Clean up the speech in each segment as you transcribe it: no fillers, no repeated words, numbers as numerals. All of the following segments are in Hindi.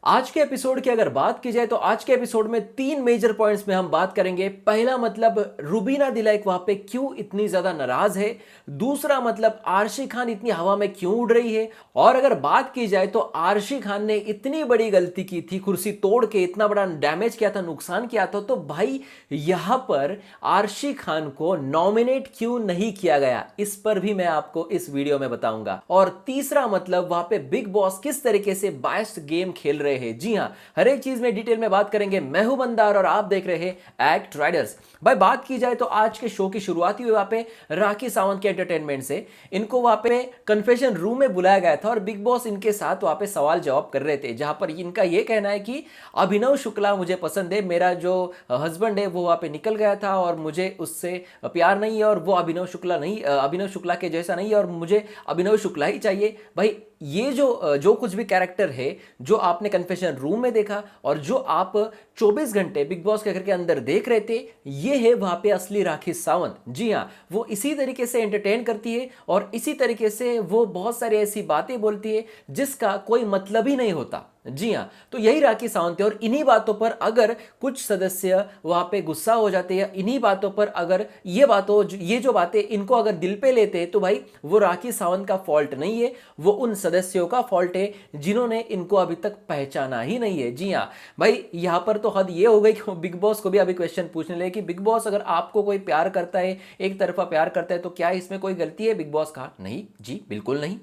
आज के एपिसोड की अगर बात की जाए तो आज के एपिसोड में तीन मेजर पॉइंट्स में हम बात करेंगे। पहला मतलब रुबीना दिलाइक वहां पे क्यों इतनी ज्यादा नाराज है। दूसरा मतलब आरशी खान इतनी हवा में क्यों उड़ रही है। और अगर बात की जाए तो आरशी खान ने इतनी बड़ी गलती की थी, कुर्सी तोड़ के इतना बड़ा डैमेज किया था, नुकसान किया था, तो भाई यहां पर आरशी खान को नॉमिनेट क्यों नहीं किया गया, इस पर भी मैं आपको इस वीडियो में बताऊंगा। और तीसरा मतलब वहां पे बिग बॉस किस तरीके से बायस्ड गेम खेल रहे हैं। जी हां, हर एक चीज में डिटेल में बात करेंगे। मैं हूं बंदार और आप देख रहे हैं एक्ट राइडर्स। भाई बात की जाए तो आज के शो की शुरुआत हुई वहां पे राखी सावंत के एंटरटेनमेंट से। इनको वहां पे कन्फेशन रूम में बुलाया गया था और बिग बॉस इनके साथ वहां पे सवाल जवाब कर रहे थे, जहां पर इनका यह कहना है कि अभिनव शुक्ला मुझे पसंद है, मेरा जो हस्बैंड है वो वहां पे निकल गया था और मुझे उससे प्यार नहीं है और वो अभिनव शुक्ला नहीं, अभिनव शुक्ला के जैसा नहीं है और मुझे अभिनव शुक्ला ही चाहिए। भाई ये जो कुछ भी कैरेक्टर है जो आपने कन्फेशन रूम में देखा और जो आप 24 घंटे बिग बॉस के घर के अंदर देख रहे थे, ये है वहां पे असली राखी सावंत। जी हां, वो इसी तरीके से एंटरटेन करती है और इसी तरीके से वो बहुत सारी ऐसी बातें बोलती है जिसका कोई मतलब ही नहीं होता। जी हां, तो यही राखी सावंत है और इन्हीं बातों पर अगर कुछ सदस्य वहां पे गुस्सा हो जाते हैं, इन्हीं बातों पर अगर ये जो बातें इनको अगर दिल पे लेते हैं, तो भाई वो राखी सावंत का फॉल्ट नहीं है, वो उन सदस्यों का फॉल्ट है जिन्होंने इनको अभी तक पहचाना ही नहीं है। जी हां भाई, यहां पर तो हद ये हो गई कि बिग बॉस को भी अभी क्वेश्चन पूछने लगे कि बिग बॉस अगर आपको कोई प्यार करता है, एक तरफा प्यार करता है, तो क्या इसमें कोई गलती है। बिग बॉस कहा नहीं जी, बिल्कुल नहीं।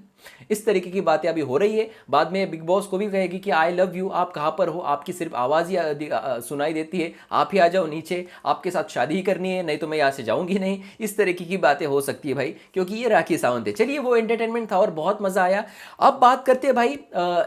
इस तरीके की बातें अभी हो रही है। बाद में बिग बॉस को भी कहेगी कि आई लव यू, आप कहां पर हो, आपकी सिर्फ आवाज ही सुनाई देती है, आप ही आ जाओ नीचे, आपके साथ शादी ही करनी है, नहीं तो मैं यहां से जाऊंगी नहीं। इस तरीके की बातें हो सकती है भाई, क्योंकि ये राखी सावंत है। चलिए, वो एंटरटेनमेंट था और बहुत मजा आया। अब बात करते हैं भाई,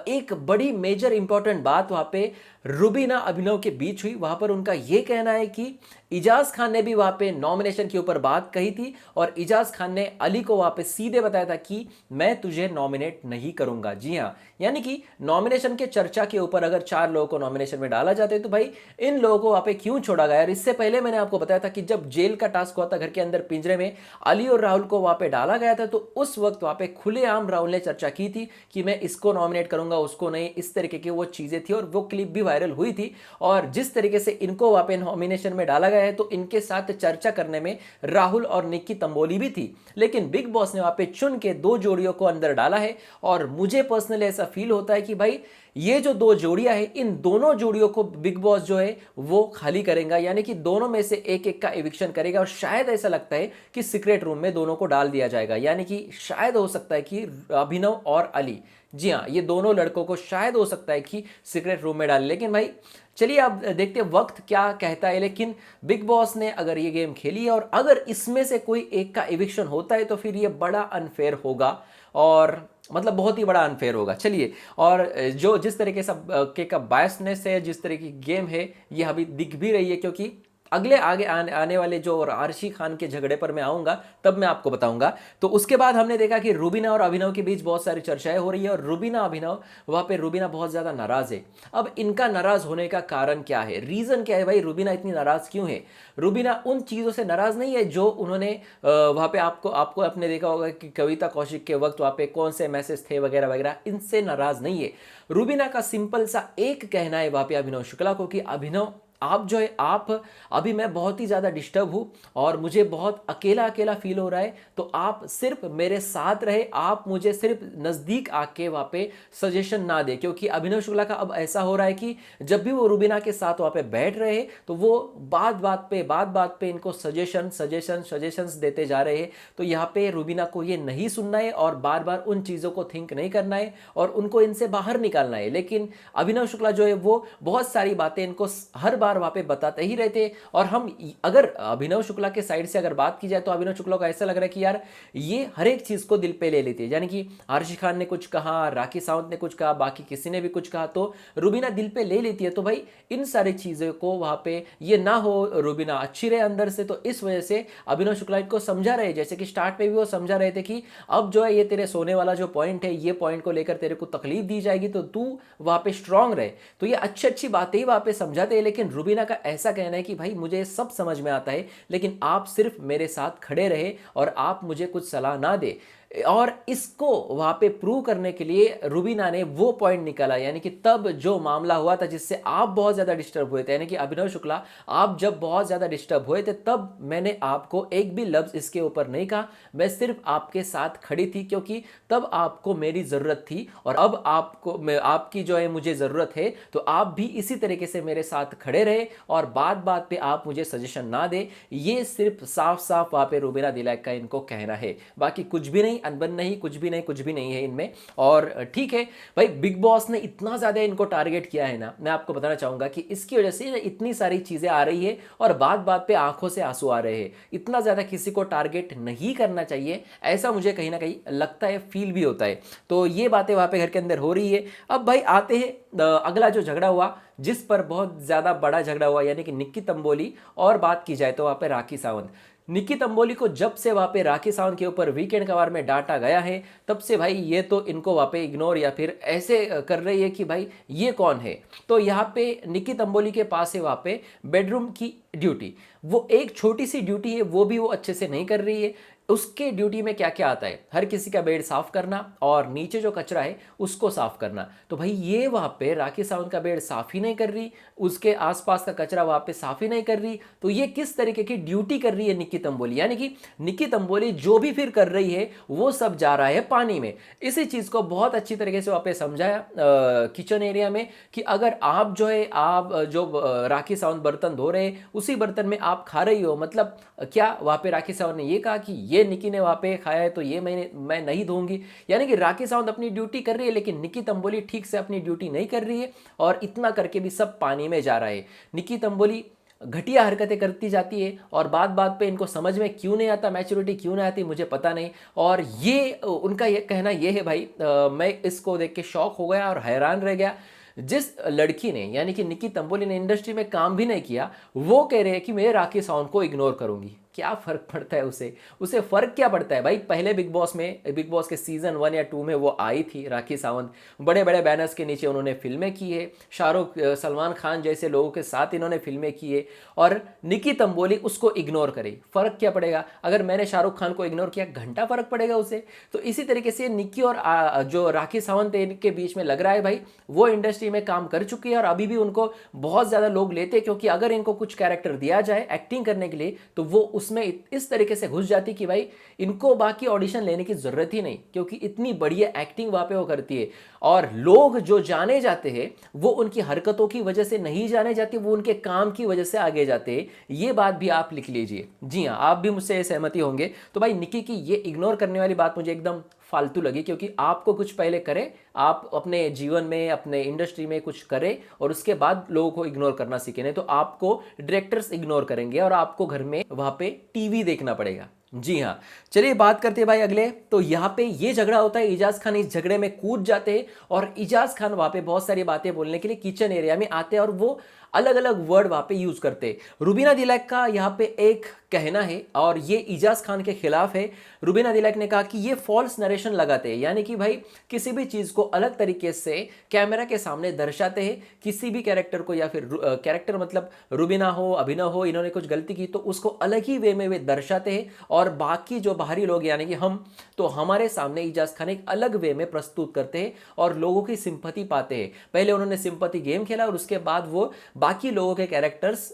एक बड़ी मेजर इंपॉर्टेंट बात वहां पे रुबीना अभिनव के बीच हुई। वहां पर उनका यह कहना है कि इजाज खान ने भी वहां पे नॉमिनेशन के ऊपर बात कही थी और इजाज खान ने अली को वहां पे सीधे बताया था कि मैं तुझे नॉमिनेट नहीं करूंगा। जी हां, यानी कि नॉमिनेशन के चर्चा के ऊपर अगर 4 लोगों को नॉमिनेशन में डाला जाता है तो भाई इन लोगों को वहां पे क्यों छोड़ा गया। और इससे पहले मैंने आपको बताया था कि जब जेल का टास्क हुआ था घर के अंदर पिंजरे में, अली और राहुल को वहां पे डाला गया था, तो उस वक्त वहां पे खुलेआम राहुल ने चर्चा की थी कि मैं इसको नॉमिनेट करूंगा, उसको नहीं। इस तरीके की वो चीजें थी और वो क्लिप भी वायरल हुई थी। और जिस तरीके से इनको वहां पे नॉमिनेशन में डाला गया है, तो इनके साथ चर्चा करने में राहुल और निक्की तंबोली भी थी, लेकिन बिग बॉस ने वहां पे चुन के 2 जोड़ियों को अंदर डाला है। और मुझे पर्सनली ऐसा फील होता है कि भाई ये जो 2 जोड़ियां हैं, इन दोनों जोड़ियों को बिग बॉस जो है वो खाली करेगा, यानी कि दोनों में से एक एक का एविक्शन करेगा। और शायद ऐसा लगता है कि सीक्रेट रूम में दोनों को डाल दिया जाएगा, यानी कि शायद हो सकता है कि अभिनव और अली, जी हाँ, ये दोनों लड़कों को शायद हो सकता है कि सीक्रेट रूम में डाले। लेकिन भाई चलिए अब देखते हैं वक्त क्या कहता है। लेकिन बिग बॉस ने अगर ये गेम खेली है और अगर इसमें से कोई एक का एविक्शन होता है तो फिर ये बड़ा अनफेयर होगा, और मतलब बहुत ही बड़ा अनफेयर होगा। चलिए, और जो जिस तरीके से का बायसनेस है, जिस तरह की गेम है, ये अभी दिख भी रही है, क्योंकि अगले आने वाले जो आरशी खान के झगड़े पर मैं आऊंगा तब मैं आपको बताऊंगा। तो उसके बाद हमने देखा कि रुबीना और अभिनव के बीच बहुत सारी चर्चाएं हो रही है और रुबीना अभिनव, वहां पे रुबीना बहुत ज्यादा नाराज है। अब इनका नाराज होने का कारण क्या है, रीजन क्या है भाई, रुबीना इतनी नाराज क्यों है। रुबीना उन चीजों से नाराज नहीं है जो उन्होंने वहां पे आपको आपने देखा होगा कि कविता कौशिक के वक्त वहां पे कौन से मैसेज थे वगैरह वगैरह, इनसे नाराज नहीं है। रुबीना का सिंपल सा एक कहना है वहां पे अभिनव शुक्ला को कि अभिनव, आप जो है, आप अभी मैं बहुत ही ज़्यादा डिस्टर्ब हूँ और मुझे बहुत अकेला अकेला फील हो रहा है, तो आप सिर्फ मेरे साथ रहे, आप मुझे सिर्फ नज़दीक आके वहाँ पे सजेशन ना दे। क्योंकि अभिनव शुक्ला का अब ऐसा हो रहा है कि जब भी वो रुबीना के साथ वहाँ पे बैठ रहे हैं तो वो बात बात पे इनको सजेशंस देते जा रहे हैं। तो यहाँ पे रुबीना को ये नहीं सुनना है और बार बार उन चीज़ों को थिंक नहीं करना है और उनको इनसे बाहर निकालना है। लेकिन अभिनव शुक्ला जो है वो बहुत सारी बातें इनको हर बार वहां पे बताते ही रहते। और हम अगर अभिनव शुक्ला के साइड से अगर बात की जाए तो अभिनव शुक्ला को ऐसा लग रहा है कि यार ये हर एक चीज को दिल पे ले लेती है, यानी कि आरशी खान ने कुछ कहा, राखी सावंत ने कुछ कहा, बाकी किसी ने भी कुछ कहा, तो रुबीना दिल पे ले लेती है। तो भाई इन सारी चीजों को वहां पे ये ना हो, रुबीना अच्छी रहे अंदर से, तो इस वजह से अभिनव शुक्ला को समझा रहे, जैसे कि स्टार्ट में भी वो समझा रहे थे कि अब जो है ये तेरे सोने वाला जो पॉइंट है, ये पॉइंट को लेकर तेरे को तकलीफ दी जाएगी, तो तू वहां पे स्ट्रांग रहे। तो ये अच्छी अच्छी बातें ही वहां पे समझाते हैं। लेकिन रुबीना का ऐसा कहना है कि भाई मुझे सब समझ में आता है, लेकिन आप सिर्फ मेरे साथ खड़े रहे और आप मुझे कुछ सलाह ना दे। और इसको वहां पे प्रूव करने के लिए रुबीना ने वो पॉइंट निकाला, यानी कि तब जो मामला हुआ था जिससे आप बहुत ज्यादा डिस्टर्ब हुए थे, यानी कि अभिनव शुक्ला आप जब बहुत ज्यादा डिस्टर्ब हुए थे, तब मैंने आपको एक भी लफ्ज इसके ऊपर नहीं कहा, मैं सिर्फ आपके साथ खड़ी थी क्योंकि तब आपको मेरी जरूरत थी और अब आपको आपकी जो है मुझे जरूरत है, तो आप भी इसी तरीके से मेरे साथ खड़े रहे और बात बात पे आप मुझे सजेशन ना दे। ये सिर्फ साफ साफ वहां पे रुबीना दिलैक का इनको कहना है, बाकी कुछ भी नहीं, अनबन नहीं, कुछ भी नहीं, कुछ भी नहीं है इनमें। और ठीक है भाई, बिग बॉस ने इतना ज्यादा इनको टारगेट किया है ना, मैं आपको बताना चाहूंगा कि इसकी वजह से इतनी सारी चीजें आ रही है और बात बात पे आंखों से आंसू आ रहे हैं। इतना ज्यादा किसी को टारगेट नहीं करना चाहिए, ऐसा मुझे कहीं ना कहीं लगता है, फील भी होता है। तो ये बातें वहां पे घर के अंदर हो रही है। अब भाई आते हैं अगला जो झगड़ा हुआ, जिस पर बहुत ज्यादा बड़ा झगड़ा हुआ, यानी कि निक्की तंबोली, और बात की जाए तो वहां पे राखी सावंत। निक्की तंबोली को जब से वहां पे राखी सावंत के ऊपर वीकेंड कवार में डांटा गया है, तब से भाई ये तो इनको वहां पे इग्नोर या फिर ऐसे कर रही है कि भाई ये कौन है। तो यहाँ पे निक्की तंबोली के पास है वहां पे बेडरूम की ड्यूटी, वो एक छोटी सी ड्यूटी है, वो भी वो अच्छे से नहीं कर रही है। उसके ड्यूटी में क्या क्या आता है, हर किसी का बेड साफ करना और नीचे जो कचरा है उसको साफ करना। तो भाई ये वहां पे राखी सावंत का बेड साफ ही नहीं कर रही, उसके आसपास का कचरा वहां पे साफ ही नहीं कर रही, तो ये किस तरीके की ड्यूटी कर रही है निक्की तंबोली। यानी कि निक्की तंबोली जो भी फिर कर रही है वो सब जा रहा है पानी में। इसी चीज को बहुत अच्छी तरीके से वहां पे समझाया किचन एरिया में कि अगर आप जो है आप जो राखी सावंत बर्तन धो रहे हैं उसी बर्तन में आप खा रही हो, मतलब क्या वहां पे राखी सावंत ने ये कहा कि ये निक्की ने वहां पे खाया है तो ये मैं नहीं धोऊंगी। यानी कि राखी सावंत अपनी ड्यूटी कर रही है लेकिन निक्की तंबोली ठीक से अपनी ड्यूटी नहीं कर रही है और इतना करके भी सब पानी में जा रहा है। निक्की तंबोली घटिया हरकतें करती जाती है और बात बात पे इनको समझ में क्यों नहीं आता, मैच्योरिटी क्यों नहीं आती मुझे पता नहीं। और ये उनका ये कहना ये है भाई, मैं इसको देख के शॉक हो गया और हैरान रह गया। जिस लड़की ने यानी कि निक्की तंबोली ने इंडस्ट्री में काम भी नहीं किया, वो कह रहे हैं कि मैं राखी सावंत को इग्नोर करूंगी। क्या फर्क पड़ता है उसे फर्क क्या पड़ता है भाई। पहले बिग बॉस के सीजन 1 या 2 में वो आई थी राखी सावंत, बड़े बड़े बैनर्स के नीचे उन्होंने फिल्में की है, शाहरुख सलमान खान जैसे लोगों के साथ इन्होंने फिल्में की है, और निक्की तंबोली उसको इग्नोर करे, फर्क क्या पड़ेगा। अगर मैंने शाहरुख खान को इग्नोर किया घंटा फर्क पड़ेगा उसे। तो इसी तरीके से निक्की और जो राखी सावंत के बीच में लग रहा है भाई, वो इंडस्ट्री में काम कर चुकी है और अभी भी उनको बहुत ज्यादा लोग लेते हैं, क्योंकि अगर इनको कुछ कैरेक्टर दिया जाए एक्टिंग करने के लिए तो वो उसमें इस तरीके से घुस जाती कि भाई इनको बाकी ऑडिशन लेने की जरूरत ही नहीं, क्योंकि इतनी बढ़िया एक्टिंग वहां पे वो करती है। और लोग जो जाने जाते हैं वो उनकी हरकतों की वजह से नहीं जाने जाते, वो उनके काम की वजह से आगे जाते हैं। ये बात भी आप लिख लीजिए। जी हाँ, आप भी मुझसे सहमति होंगे। तो भाई निक्की की ये इग्नोर करने वाली बात मुझे एकदम फालतू लगी, क्योंकि आपको कुछ पहले करे, आप अपने जीवन में अपने इंडस्ट्री में कुछ करें और उसके बाद लोगों को इग्नोर करना सीखें, नहीं तो आपको डायरेक्टर्स इग्नोर करेंगे और आपको घर में वहां पे टीवी देखना पड़ेगा। जी हाँ, चलिए बात करते हैं भाई अगले। तो यहाँ पे ये झगड़ा होता है, इजाज खान इस झगड़े में कूद जाते हैं और इजाज खान वहां पे बहुत सारी बातें बोलने के लिए किचन एरिया में आते हैं और वो अलग अलग वर्ड वहां पे यूज करते। रुबीना दिलैक का यहाँ पे एक कहना है और ये इजाज खान के खिलाफ है। रुबीना दिलैक ने कहा कि ये फॉल्स नरेशन लगाते हैं, यानी कि भाई किसी भी चीज को अलग तरीके से कैमरा के सामने दर्शाते हैं, किसी भी कैरेक्टर को, या फिर कैरेक्टर मतलब रुबीना हो, अभिनव हो, इन्होंने कुछ गलती की तो उसको अलग ही वे में वे दर्शाते हैं और बाकी जो बाहरी लोग यानी कि हम, तो हमारे सामने इजाज खान एक अलग वे में प्रस्तुत करते हैं और लोगों की सिंपैथी पाते हैं। पहले उन्होंने सिंपैथी गेम खेला और उसके बाद वो बाकी लोगों के कैरेक्टर्स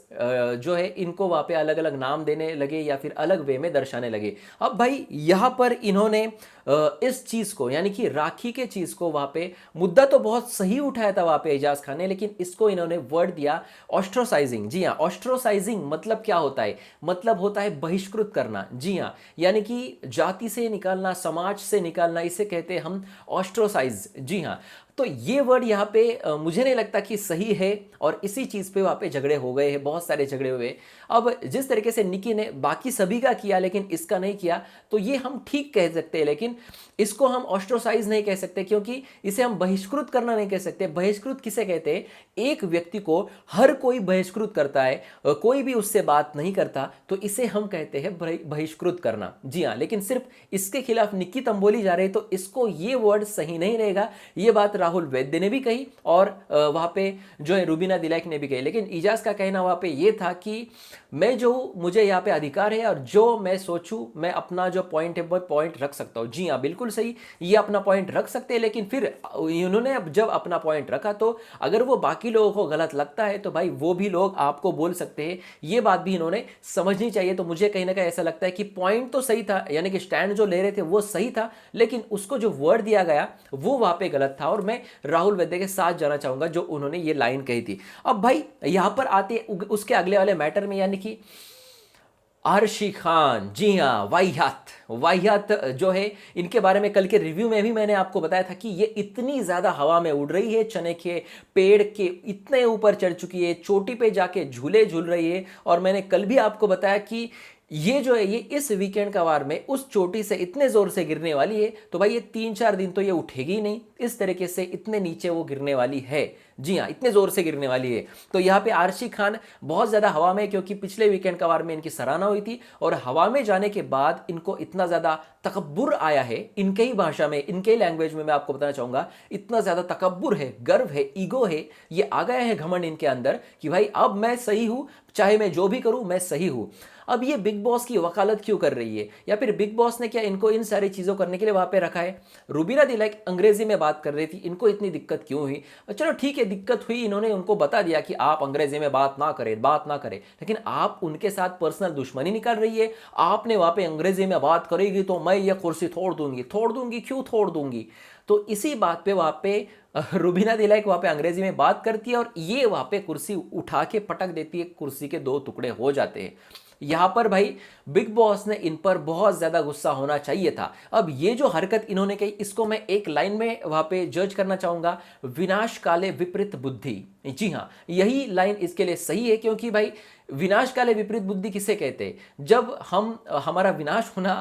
जो है इनको वहां पे अलग अलग नाम देने लगे या फिर अलग वे में दर्शाने लगे। अब भाई यहां पर इन्होंने इस चीज को यानी कि राखी के चीज को वहां पे मुद्दा तो बहुत सही उठाया था वहां पे इजाज खान ने, लेकिन इसको इन्होंने वर्ड दिया ऑस्ट्रोसाइजिंग। जी हाँ, ऑस्ट्रोसाइजिंग मतलब क्या होता है, मतलब होता है बहिष्कृत करना। जी हाँ, यानी कि जाति से निकालना, समाज से निकालना, इसे कहते हैं हम ऑस्ट्रोसाइज। जी हाँ, तो ये वर्ड यहाँ पे मुझे नहीं लगता कि सही है और इसी चीज पे वहां पे झगड़े हो गए हैं, बहुत सारे झगड़े हुए। अब जिस तरीके से निकी ने बाकी सभी का किया लेकिन इसका नहीं किया, तो ये हम ठीक कह सकते हैं, लेकिन इसको हम ऑस्ट्रोसाइज नहीं कह सकते, क्योंकि इसे हम बहिष्कृत करना नहीं कह सकते। बहिष्कृत किसे कहते हैं, एक व्यक्ति को हर कोई बहिष्कृत करता है, कोई भी उससे बात नहीं करता, तो इसे हम कहते हैं बहिष्कृत करना। जी हाँ, लेकिन सिर्फ इसके खिलाफ निक्की तंबोली जा रही है तो इसको ये वर्ड सही नहीं रहेगा। ये बात राहुल वैद्य ने भी कही और वहां पे जो है रुबीना दिलैक ने भी कही, लेकिन इजाज का कहना वहां पे ये था कि मैं जो मुझे यहाँ पे अधिकार है और जो मैं सोचूं मैं अपना जो पॉइंट है वो पॉइंट रख सकता हूँ। जी हाँ, बिल्कुल सही, ये अपना पॉइंट रख सकते हैं, लेकिन फिर इन्होंने अब जब अपना पॉइंट रखा तो अगर वो बाकी लोगों को गलत लगता है तो भाई वो भी लोग आपको बोल सकते हैं, ये बात भी इन्होंने समझनी चाहिए। तो मुझे कहीं ना कहीं ऐसा लगता है कि पॉइंट तो सही था, यानी कि स्टैंड जो ले रहे थे वो सही था, लेकिन उसको जो वर्ड दिया गया वो वहां पे गलत था और मैं राहुल वैद्य के साथ जाना चाहूंगा जो उन्होंने ये लाइन कही थी। अब भाई यहां पर आते उसके अगले वाले मैटर में, यानी कि आरशी खान। जी हाँ, वाहियात वाहियात जो है, इनके बारे में कल के रिव्यू में भी मैंने आपको बताया था कि ये इतनी ज्यादा हवा में उड़ रही है, चने के पेड़ के इतने ऊपर चढ़ चुकी है, चोटी पे जाके झूले झूल रही है। और मैंने कल भी आपको बताया कि ये जो है ये इस वीकेंड का वार में उस चोटी से इतने जोर से गिरने वाली है तो भाई ये 3-4 दिन तो ये उठेगी नहीं, इस तरीके से इतने नीचे वो गिरने वाली है। जी हाँ, इतने जोर से गिरने वाली है। तो यहाँ पे आरशी खान बहुत ज्यादा हवा में, क्योंकि पिछले वीकेंड का वार में इनकी सराहना हुई थी और हवा में जाने के बाद इनको इतना ज्यादा तकब्बुर आया है, इनके ही भाषा में, इनके ही लैंग्वेज में मैं आपको बताना चाहूंगा, इतना ज्यादा तकब्बुर है, गर्व है, ईगो है, ये आ गया है घमंड इनके अंदर कि भाई अब मैं सही हूं, चाहे मैं जो भी करूं मैं सही हूं। अब ये बिग बॉस की वकालत क्यों कर रही है, या फिर बिग बॉस ने क्या इनको इन सारी चीजों करने के लिए वहां पे रखा है? रुबीना दिलैक अंग्रेजी में बात कर रही थी, इनको इतनी दिक्कत क्यों हुई? चलो ठीक है, दिक्कत हुई, इन्होंने उनको बता दिया कि आप अंग्रेजी में बात ना करें, लेकिन आप उनके साथ पर्सनल दुश्मनी निकाल रही है। आपने वहां पे अंग्रेजी में बात करेगी तो मैं ये कुर्सी तोड़ दूंगी, क्यों तोड़ दूंगी? तो इसी बात पे वहां पे रुबीना दिलैक वहां पे अंग्रेजी में बात करती है और ये वहां पे कुर्सी उठा के पटक देती है, कुर्सी के 2 टुकड़े हो जाते हैं। यहां पर भाई बिग बॉस ने इन पर बहुत ज्यादा गुस्सा होना चाहिए था। अब ये जो हरकत इन्होंने कही, इसको मैं एक लाइन में वहां पे जज करना चाहूंगा, विनाश काले विपरीत बुद्धि। जी हां, यही लाइन इसके लिए सही है, क्योंकि भाई विनाश काले विपरीत बुद्धि किसे कहते हैं? जब हमारा विनाश होना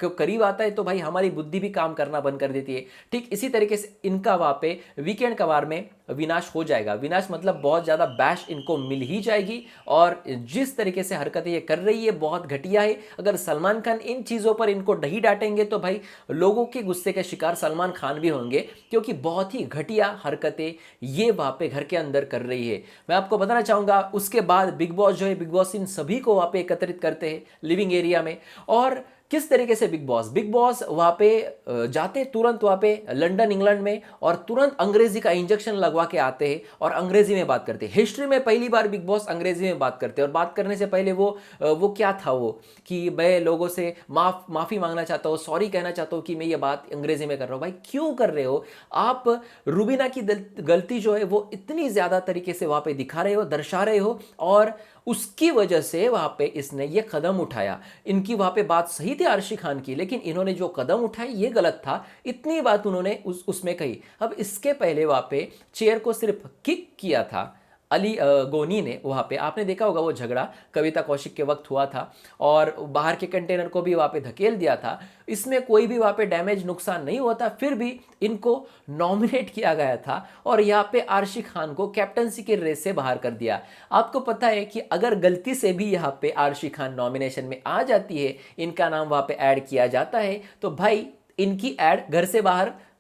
करीब आता है तो भाई हमारी बुद्धि भी काम करना बंद कर देती है। ठीक इसी तरीके से इनका वहां पे वीकेंड का वार में विनाश हो जाएगा। विनाश मतलब बहुत ज्यादा बैश इनको मिल ही जाएगी और जिस तरीके से हरकतें ये कर रही है बहुत घटिया है। अगर सलमान खान इन चीजों पर इनको नहीं डांटेंगे तो भाई लोगों के गुस्से के शिकार सलमान खान भी होंगे, क्योंकि बहुत ही घटिया हरकतें ये वहां पे घर के अंदर कर रही है। मैं आपको बताना चाहूंगा, उसके बाद बिग बॉस जो है, बिग बॉस इन सभी को वहां पे एकत्रित करते हैं लिविंग एरिया में। और किस तरीके से बिग बॉस वहां पे जाते तुरंत वहां पे लंदन इंग्लैंड में और तुरंत अंग्रेजी का इंजेक्शन लगवा के आते हैं और अंग्रेजी में बात करते हैं। हिस्ट्री में पहली बार बिग बॉस अंग्रेजी में बात करते हैं और बात करने से पहले वो क्या था, वो कि मैं लोगों से माफी मांगना चाहता हूँ, सॉरी कहना चाहता हूँ कि मैं ये बात अंग्रेजी में कर रहा हूँ। भाई क्यों कर रहे हो आप? रुबीना की गलती जो है वो इतनी ज्यादा तरीके से वहां पे दिखा रहे हो, दर्शा रहे हो, और उसकी वजह से वहां पे इसने ये कदम उठाया। इनकी वहां पे बात सही थी आरशी खान की, लेकिन इन्होंने जो कदम उठाई ये गलत था। इतनी बात उन्होंने उसमें कही। अब इसके पहले वहां पे चेयर को सिर्फ किक किया था अली गोनी ने। वहां पे आपने देखा होगा वो झगड़ा कविता कौशिक के वक्त हुआ था और बाहर के कंटेनर को भी वहां पे धकेल दिया था। इसमें कोई भी वहां पे डैमेज नुकसान नहीं हुआ था, फिर भी इनको नॉमिनेट किया गया था और यहाँ पे आरशी खान को कैप्टनसी के रेस से बाहर कर दिया। आपको पता है कि अगर गलती से भी यहाँ पे आरशी खान नॉमिनेशन में आ जाती है, इनका नाम वहां पे ऐड किया जाता है, तो भाई इनकी ऐड घर से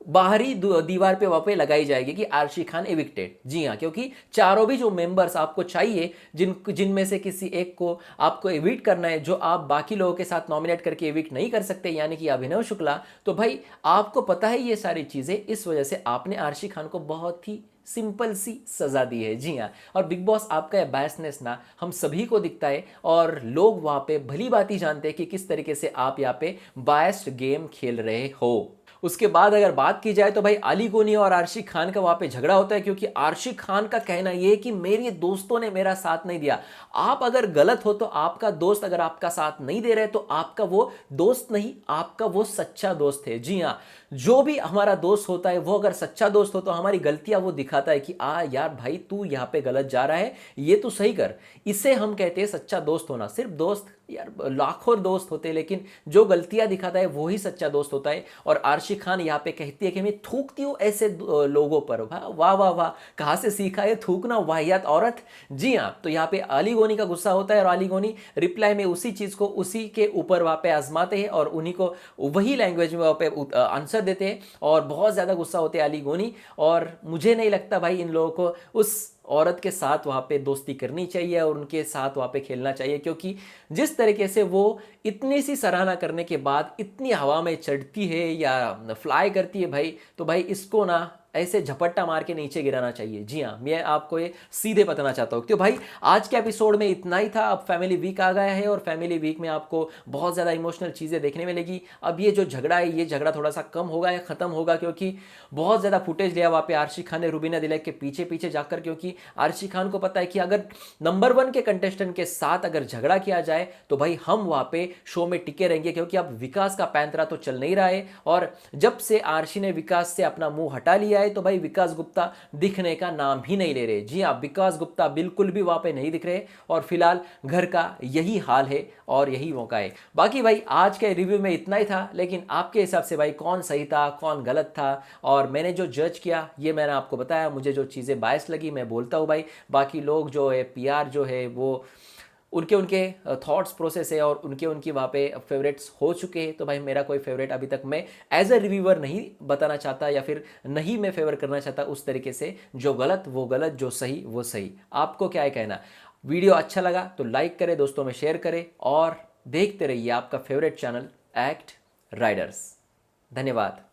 बाहरी दीवार पे वहां पे लगाई जाएगी कि आरशी खान एविक्टेड। जी हाँ, क्योंकि चारों भी जो मेंबर्स आपको चाहिए, जिनमें से किसी एक को आपको एविक्ट करना है, जो आप बाकी लोगों के साथ नॉमिनेट करके एविक्ट नहीं कर सकते, यानी कि अभिनव शुक्ला, तो भाई आपको पता है ये सारी चीजें, इस वजह से आपने आरशी खान को बहुत ही सिंपल सी सजा दी है। जी हाँ, और बिग बॉस आपका बायसनेस ना हम सभी को दिखता है और लोग वहां पे भली बात ही जानते हैं कि किस तरीके से आप यहाँ पे बायस्ड गेम खेल रहे हो। उसके बाद अगर बात की जाए तो भाई अली गोनी और आरशी खान का वहां पे झगड़ा होता है, क्योंकि आरशी खान का कहना यह है कि मेरे दोस्तों ने मेरा साथ नहीं दिया। आप अगर गलत हो तो आपका दोस्त अगर आपका साथ नहीं दे रहे तो आपका वो दोस्त नहीं, आपका वो सच्चा दोस्त है। जी हाँ, जो भी हमारा दोस्त होता है वो अगर सच्चा दोस्त हो तो हमारी गलतियां वो दिखाता है कि यार भाई तू यहाँ पे गलत जा रहा है, ये तू सही कर। इसे हम कहते हैं सच्चा दोस्त होना। सिर्फ दोस्त यार लाखों दोस्त होते हैं, लेकिन जो गलतियां दिखाता है वो ही सच्चा दोस्त होता है। और आरशी खान यहाँ पे कहती है कि मैं थूकती हूँ ऐसे लोगों पर। वाह वाह वाह वाह, कहाँ से सीखा है थूकना वाहियात औरत। जी हाँ, तो यहाँ पे अली गोनी का गुस्सा होता है और अली गोनी रिप्लाई में उसी चीज को उसी के ऊपर वहाँ पे आजमाते हैं और उन्हीं को वही लैंग्वेज में वहाँ पे आंसर देते हैं और बहुत ज्यादा गुस्सा होते हैं अली गोनी। और मुझे नहीं लगता भाई इन लोगों को उस औरत के साथ वहाँ पे दोस्ती करनी चाहिए और उनके साथ वहाँ पे खेलना चाहिए, क्योंकि जिस तरीके से वो इतनी सी सराहना करने के बाद इतनी हवा में चढ़ती है या फ्लाई करती है भाई, तो भाई इसको ना ऐसे झपट्टा मार के नीचे गिराना चाहिए। जी हाँ, मैं आपको ये सीधे बताना चाहता हूँ। तो भाई आज के एपिसोड में इतना ही था। अब फैमिली वीक आ गया है और फैमिली वीक में आपको बहुत ज़्यादा इमोशनल चीज़ें देखने मिलेगी। अब ये जो झगड़ा है ये झगड़ा थोड़ा सा कम होगा या ख़त्म होगा, क्योंकि बहुत ज़्यादा फुटेज लिया वहाँ पे आरशी खान ने रुबीना दिलैक के पीछे पीछे जाकर, क्योंकि आरशी खान को पता है कि अगर नंबर 1 के कंटेस्टेंट के साथ अगर झगड़ा किया जाए तो भाई हम वहाँ पे शो में टिके रहेंगे, क्योंकि अब विकास का पैंतरा तो चल नहीं रहा है। और जब से आरशी ने विकास से अपना मुंह हटा लिया है तो भाई विकास गुप्ता दिखने का नाम ही नहीं ले रहे। जी हाँ, विकास गुप्ता बिल्कुल भी वहां पे नहीं दिख रहे और फिलहाल घर का यही हाल है और यही मौका है। बाकी भाई आज के रिव्यू में इतना ही था, लेकिन आपके हिसाब से भाई कौन सही था कौन गलत था, और मैंने जो जज किया ये मैंने आपको बताया। मुझे जो चीज़ें बायस लगी मैं बोलता हूँ भाई, बाकी लोग जो है पीआर जो है वो उनके उनके थॉट्स प्रोसेस है और उनके उनकी वहाँ पे फेवरेट्स हो चुके हैं। तो भाई मेरा कोई फेवरेट अभी तक मैं एज अ रिव्यूअर नहीं बताना चाहता या फिर नहीं मैं फेवर करना चाहता उस तरीके से। जो गलत वो गलत, जो सही वो सही। आपको क्या है कहना? वीडियो अच्छा लगा तो लाइक करें, दोस्तों में शेयर करें और देखते रहिए आपका फेवरेट चैनल एक्ट राइडर्स। धन्यवाद।